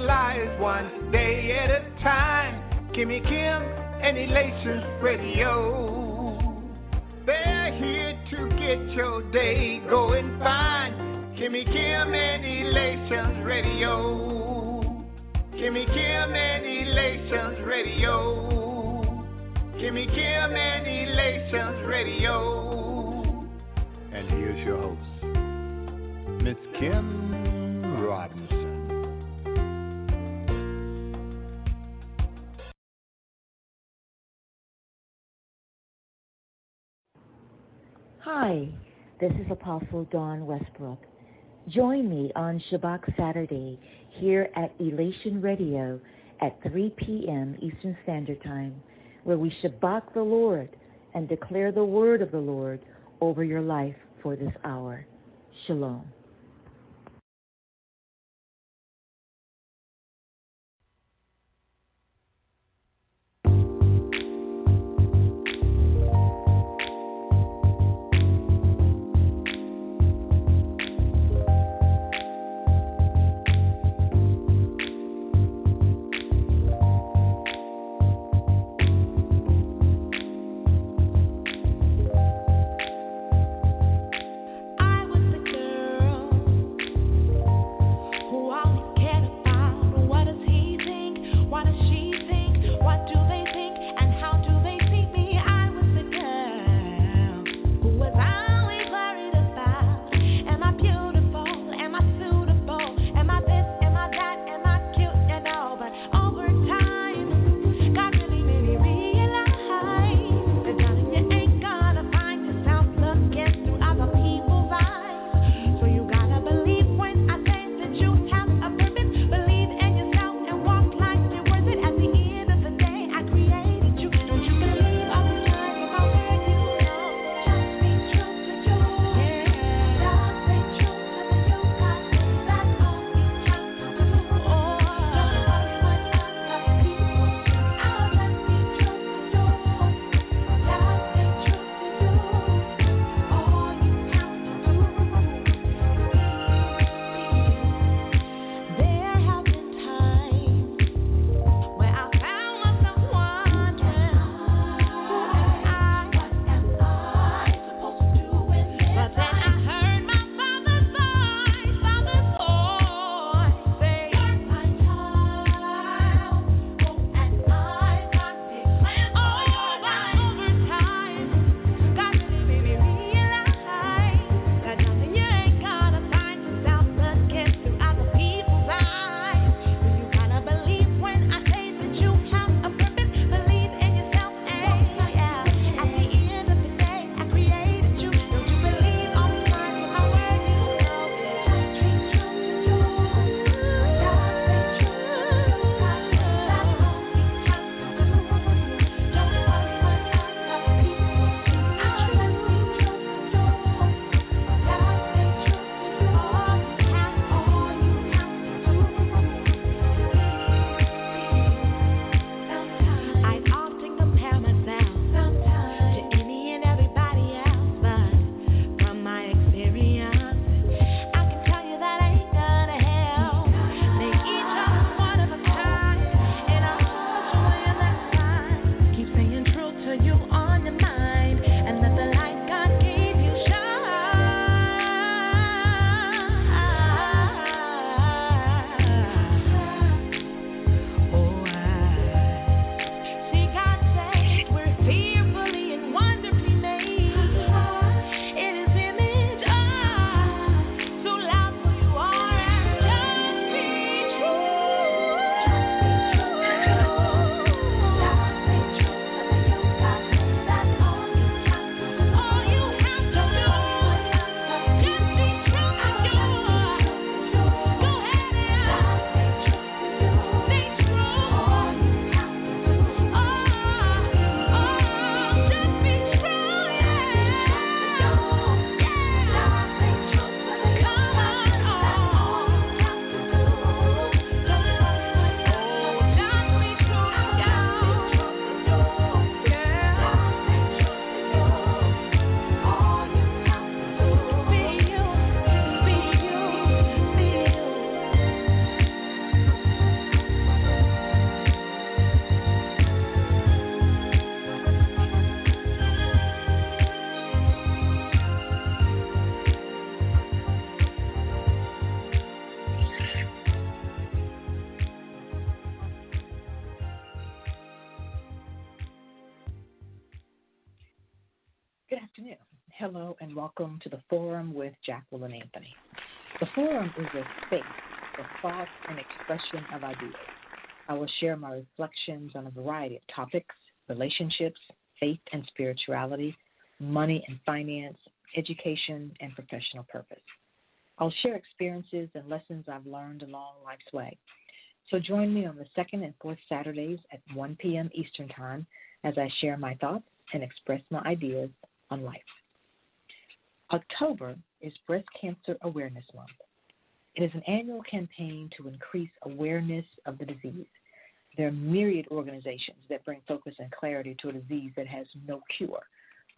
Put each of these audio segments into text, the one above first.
lives one day at a time. Kimmy Kim and Elations Radio. They're here to get your day going fine. Kimmy Kim and Elations Radio. Kimmy Kim and Elations Radio. Kimmy Kim and Elations Radio. And here's your host, Miss Kim Robinson. Hi, this is Apostle Dawn Westbrook. Join me on Shabbat Saturday here at Elation Radio at 3 p.m. Eastern Standard Time, where we Shabbat the Lord and declare the word of the Lord over your life for this hour. Shalom. I was the girl afternoon. Hello and welcome to the Forum with Jacquelyn Anthony. The Forum is a space for thought and expression of ideas. I will share my reflections on a variety of topics: relationships, faith and spirituality, money and finance, education, and professional purpose. I'll share experiences and lessons I've learned along life's way. So join me on the second and fourth Saturdays at 1 p.m. Eastern Time as I share my thoughts and express my ideas on life. October is Breast Cancer Awareness Month. It is an annual campaign to increase awareness of the disease. There are myriad organizations that bring focus and clarity to a disease that has no cure,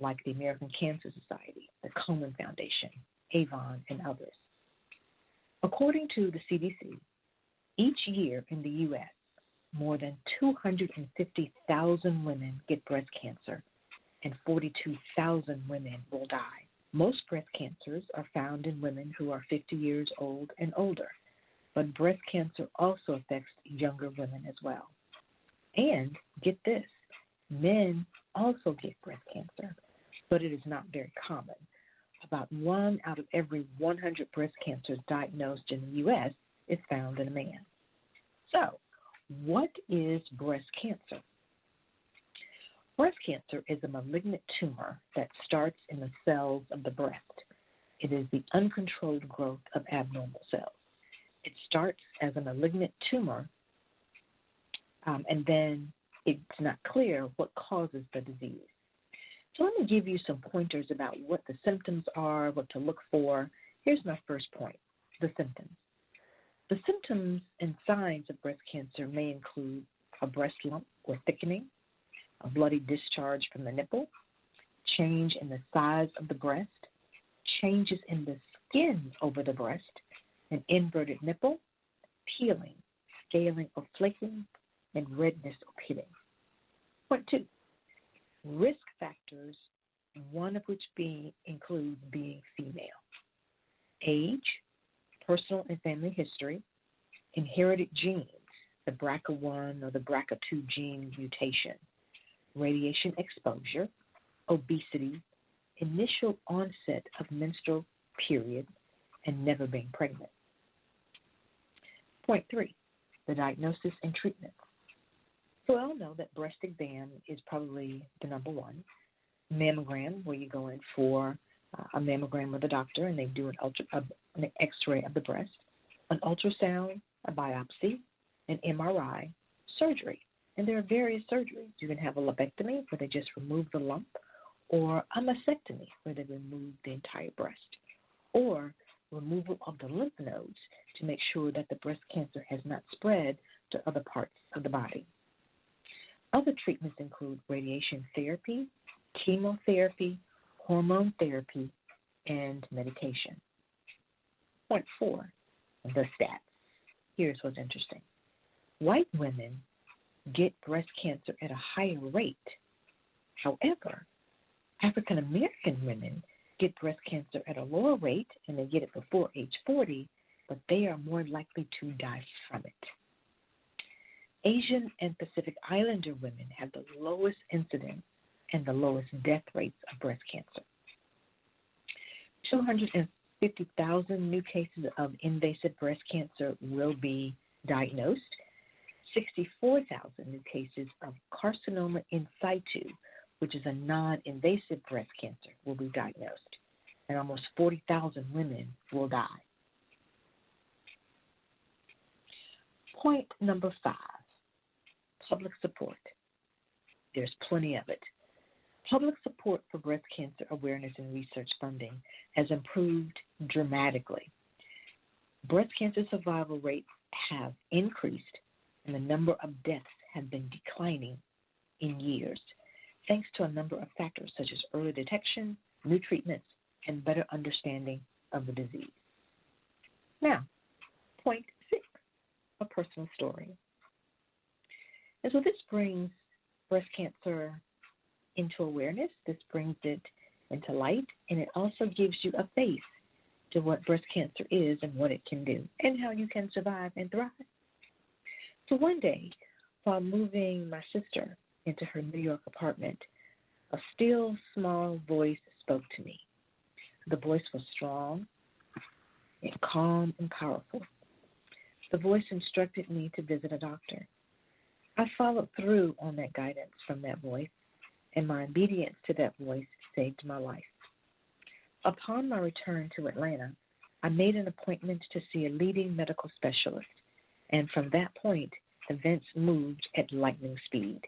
like the American Cancer Society, the Komen Foundation, Avon, and others. According to the CDC, each year in the U.S., more than 250,000 women get breast cancer, and 42,000 women will die. Most breast cancers are found in women who are 50 years old and older, but breast cancer also affects younger women as well. And get this, men also get breast cancer, but it is not very common. About 1 out of every 100 breast cancers diagnosed in the U.S. is found in a man. So, what is breast cancer? Breast cancer is a malignant tumor that starts in the cells of the breast. It is the uncontrolled growth of abnormal cells. It starts as a malignant tumor, and then it's not clear what causes the disease. So let me give you some pointers about what the symptoms are, what to look for. Here's my first point, the symptoms. The symptoms and signs of breast cancer may include a breast lump or thickening, a bloody discharge from the nipple, change in the size of the breast, changes in the skin over the breast, an inverted nipple, peeling, scaling or flaking, and redness or pitting. Point 2, risk factors, one of which includes being female, age, personal and family history, inherited genes, the BRCA1 or the BRCA2 gene mutation, radiation exposure, obesity, initial onset of menstrual period, and never being pregnant. Point 3, the diagnosis and treatment. So we all know that breast exam is probably the number one. Mammogram, where you go in for a mammogram with a doctor and they do an x-ray of the breast, an ultrasound, a biopsy, an MRI, surgery. And there are various surgeries. You can have a lumpectomy, where they just remove the lump, or a mastectomy, where they remove the entire breast, or removal of the lymph nodes to make sure that the breast cancer has not spread to other parts of the body. Other treatments include radiation therapy, chemotherapy, hormone therapy, and medication. Point 4, the stats. Here's what's interesting. White women get breast cancer at a higher rate. However, African American women get breast cancer at a lower rate, and they get it before age 40, but they are more likely to die from it. Asian and Pacific Islander women have the lowest incidence and the lowest death rates of breast cancer. 250,000 new cases of invasive breast cancer will be diagnosed. 64,000 new cases of carcinoma in situ, which is a non-invasive breast cancer, will be diagnosed, and almost 40,000 women will die. Point number 5, public support. There's plenty of it. Public support for breast cancer awareness and research funding has improved dramatically. Breast cancer survival rates have increased, and the number of deaths have been declining in years, thanks to a number of factors such as early detection, new treatments, and better understanding of the disease. Now, point 6, a personal story. And so this brings breast cancer into awareness, this brings it into light, and it also gives you a face to what breast cancer is and what it can do, and how you can survive and thrive. So one day, while moving my sister into her New York apartment, a still small voice spoke to me. The voice was strong and calm and powerful. The voice instructed me to visit a doctor. I followed through on that guidance from that voice, and my obedience to that voice saved my life. Upon my return to Atlanta, I made an appointment to see a leading medical specialist, and from that point, events moved at lightning speed.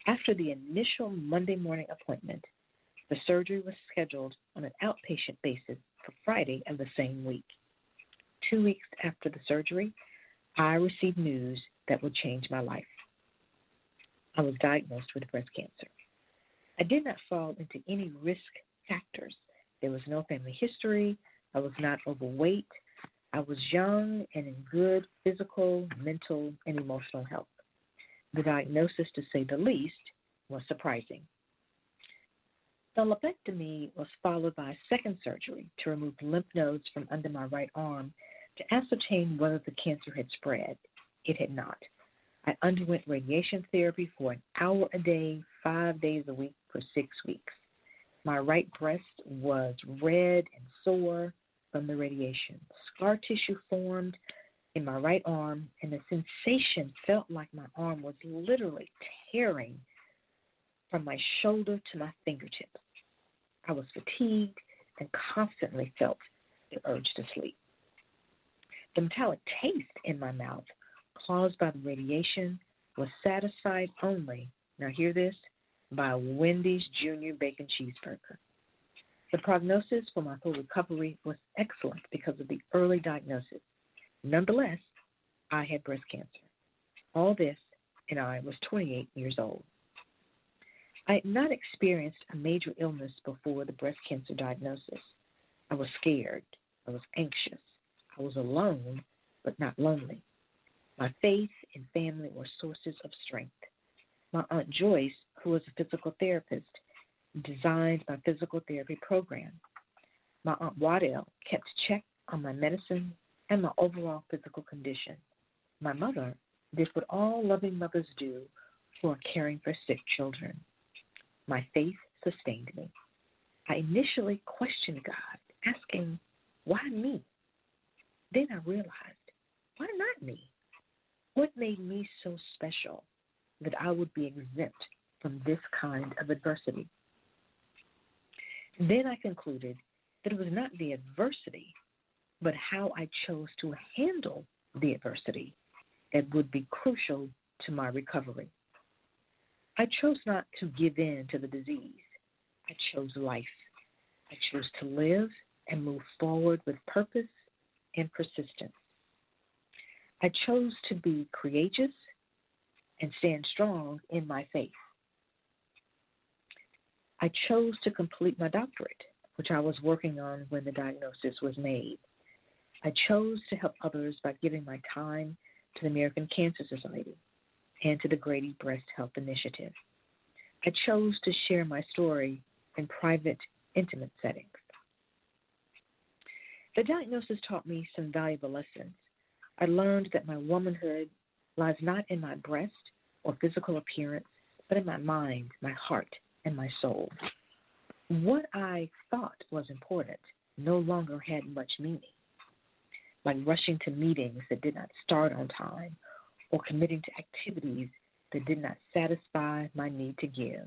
After the initial Monday morning appointment, the surgery was scheduled on an outpatient basis for Friday of the same week. 2 weeks after the surgery, I received news that would change my life. I was diagnosed with breast cancer. I did not fall into any risk factors. There was no family history. I was not overweight. I was young and in good physical, mental, and emotional health. The diagnosis, to say the least, was surprising. The lumpectomy was followed by a second surgery to remove lymph nodes from under my right arm to ascertain whether the cancer had spread. It had not. I underwent radiation therapy for an hour a day, 5 days a week for 6 weeks. My right breast was red and sore from the radiation. Scar tissue formed in my right arm, and the sensation felt like my arm was literally tearing from my shoulder to my fingertips. I was fatigued and constantly felt the urge to sleep. The metallic taste in my mouth caused by the radiation was satisfied only, now hear this, by a Wendy's Junior Bacon Cheeseburger. The prognosis for my full recovery was excellent because of the early diagnosis. Nonetheless, I had breast cancer. All this, and I was 28 years old. I had not experienced a major illness before the breast cancer diagnosis. I was scared. I was anxious. I was alone, but not lonely. My faith and family were sources of strength. My Aunt Joyce, who was a physical therapist, designed my physical therapy program. My Aunt Waddell kept check on my medicine and my overall physical condition. My mother did what all loving mothers do who are caring for sick children. My faith sustained me. I initially questioned God, asking, why me? Then I realized, why not me? What made me so special that I would be exempt from this kind of adversity? Then I concluded that it was not the adversity, but how I chose to handle the adversity that would be crucial to my recovery. I chose not to give in to the disease. I chose life. I chose to live and move forward with purpose and persistence. I chose to be courageous and stand strong in my faith. I chose to complete my doctorate, which I was working on when the diagnosis was made. I chose to help others by giving my time to the American Cancer Society and to the Grady Breast Health Initiative. I chose to share my story in private, intimate settings. The diagnosis taught me some valuable lessons. I learned that my womanhood lies not in my breast or physical appearance, but in my mind, my heart, and my soul. What I thought was important no longer had much meaning, like rushing to meetings that did not start on time or committing to activities that did not satisfy my need to give.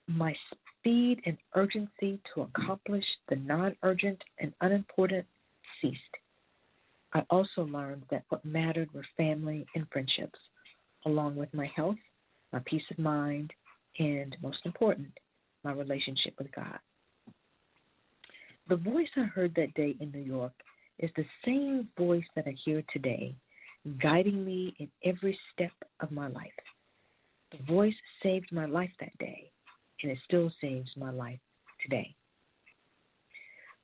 My speed and urgency to accomplish the non-urgent and unimportant ceased. I also learned that what mattered were family and friendships, along with my health, my peace of mind, and, most important, my relationship with God. The voice I heard that day in New York is the same voice that I hear today, guiding me in every step of my life. The voice saved my life that day, and it still saves my life today.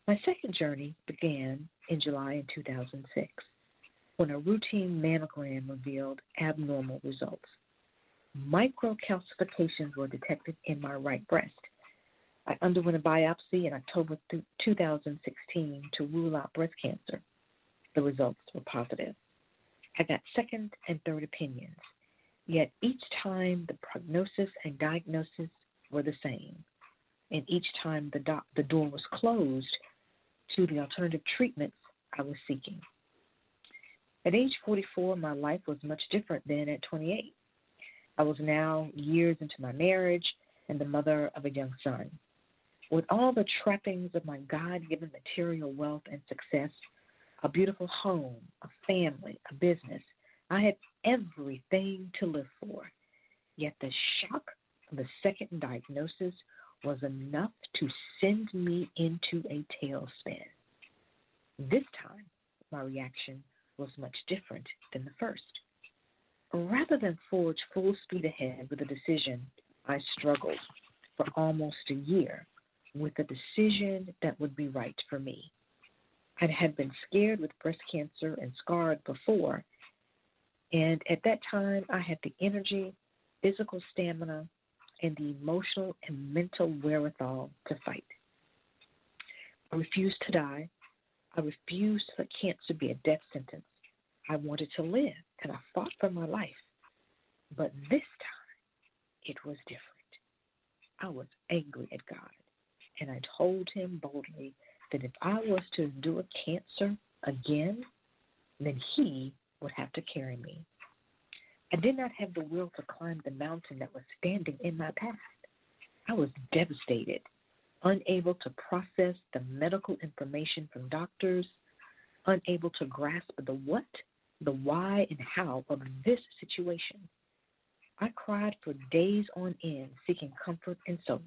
My second journey began in July in 2006, when a routine mammogram revealed abnormal results. Microcalcifications were detected in my right breast. I underwent a biopsy in October 2016 to rule out breast cancer. The results were positive. I got second and third opinions, yet each time the prognosis and diagnosis were the same. and each time the door was closed to the alternative treatments I was seeking. At age 44, my life was much different than at 28. I was now years into my marriage and the mother of a young son. With all the trappings of my God-given material wealth and success, a beautiful home, a family, a business, I had everything to live for. Yet the shock of the second diagnosis was enough to send me into a tailspin. This time, my reaction was much different than the first. Rather than forge full speed ahead with a decision, I struggled for almost a year with a decision that would be right for me. I had been scared with breast cancer and scarred before, and at that time I had the energy, physical stamina, and the emotional and mental wherewithal to fight. I refused to die. I refused to let cancer be a death sentence. I wanted to live, and I fought for my life. But this time, it was different. I was angry at God, and I told him boldly that if I was to endure cancer again, then he would have to carry me. I did not have the will to climb the mountain that was standing in my path. I was devastated, unable to process the medical information from doctors, unable to grasp the what, the why, and how of this situation. I cried for days on end, seeking comfort and solace,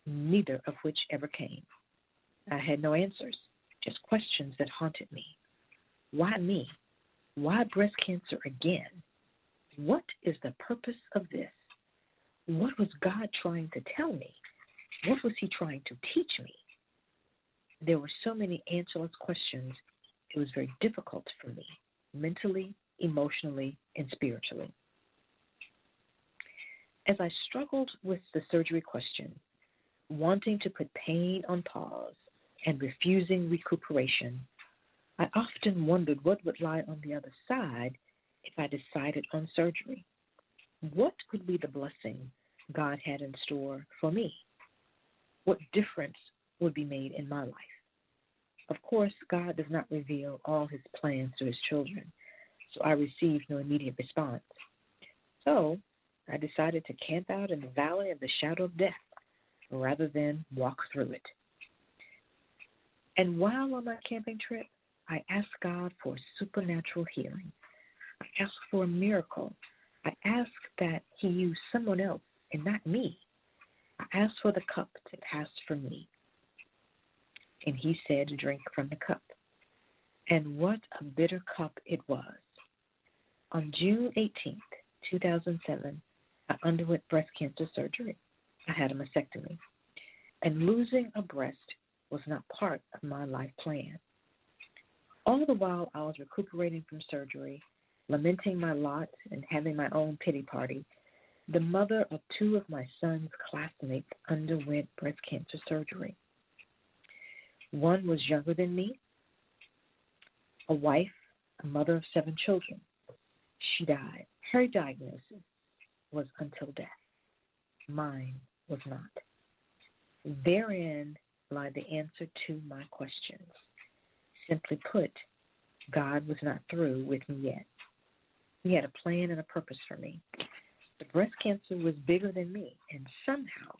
neither of which ever came. I had no answers, just questions that haunted me. Why me? Why breast cancer again? What is the purpose of this? What was God trying to tell me? What was he trying to teach me? There were so many answerless questions, it was very difficult for me, mentally, emotionally, and spiritually. As I struggled with the surgery question, wanting to put pain on pause and refusing recuperation, I often wondered what would lie on the other side if I decided on surgery. What would be the blessing God had in store for me? What difference would be made in my life? Of course, God does not reveal all his plans to his children, so I received no immediate response. So I decided to camp out in the valley of the shadow of death rather than walk through it. And while on my camping trip, I asked God for supernatural healing. I asked for a miracle. I asked that he use someone else and not me. I asked for the cup to pass from me. And he said, drink from the cup. And what a bitter cup it was. On June 18th, 2007, I underwent breast cancer surgery. I had a mastectomy. And losing a breast was not part of my life plan. All the while I was recuperating from surgery, lamenting my lot and having my own pity party, the mother of two of my son's classmates underwent breast cancer surgery. One was younger than me, a wife, a mother of 7 children. She died. Her diagnosis was until death. Mine was not. Therein lie the answer to my questions. Simply put, God was not through with me yet. He had a plan and a purpose for me. The breast cancer was bigger than me, and somehow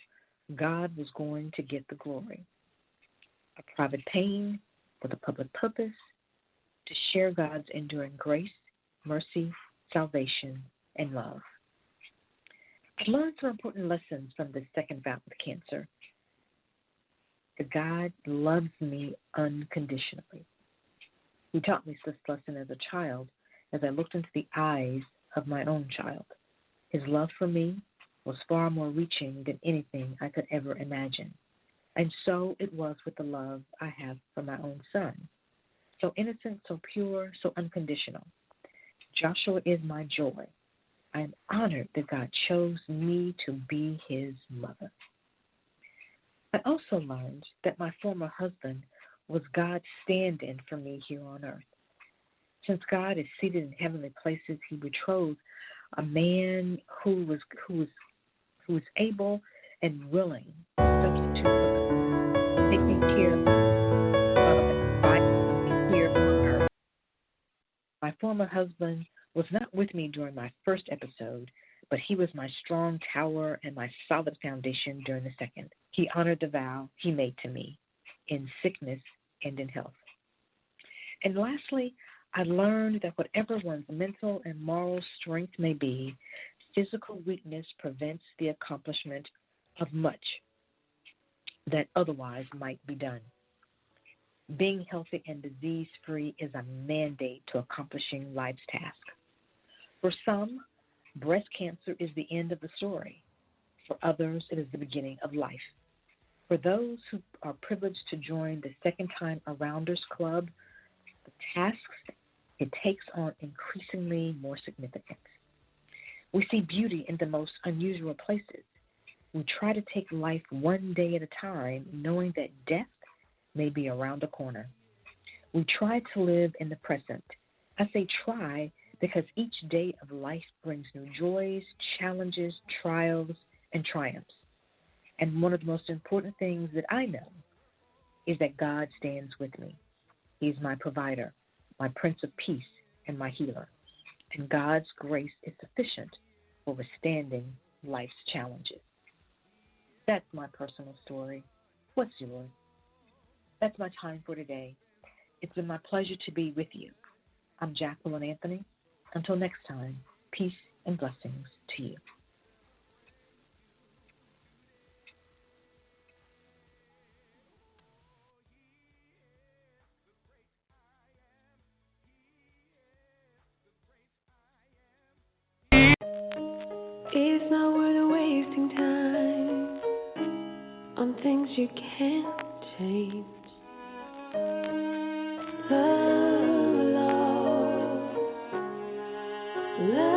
God was going to get the glory. A private pain with a public purpose to share God's enduring grace, mercy, salvation, and love. I learned some important lessons from this second bout with cancer. That God loves me unconditionally. He taught me this lesson as a child as I looked into the eyes of my own child. His love for me was far more reaching than anything I could ever imagine. And so it was with the love I have for my own son. So innocent, so pure, so unconditional. Joshua is my joy. I am honored that God chose me to be his mother. I also learned that my former husband was God's stand-in for me here on earth. Since God is seated in heavenly places, he betrothed a man who was able and willing to My former husband was not with me during my first episode, but he was my strong tower and my solid foundation during the second. He honored the vow he made to me in sickness and in health. And lastly, I learned that whatever one's mental and moral strength may be, physical weakness prevents the accomplishment of much that otherwise might be done. Being healthy and disease-free is a mandate to accomplishing life's task. For some, breast cancer is the end of the story. For others, it is the beginning of life. For those who are privileged to join the Second Time Arounders Club, the tasks it takes on increasingly more significance. We see beauty in the most unusual places. We try to take life one day at a time, knowing that death may be around the corner. We try to live in the present. I say try because each day of life brings new joys, challenges, trials, and triumphs. And one of the most important things that I know is that God stands with me. He's my provider, my Prince of Peace, and my healer. And God's grace is sufficient for withstanding life's challenges. That's my personal story. What's yours? That's my time for today. It's been my pleasure to be with you. I'm Jacquelyn Anthony. Until next time, peace and blessings to you. It's not worth wasting time on things you can't change. Love, love, love.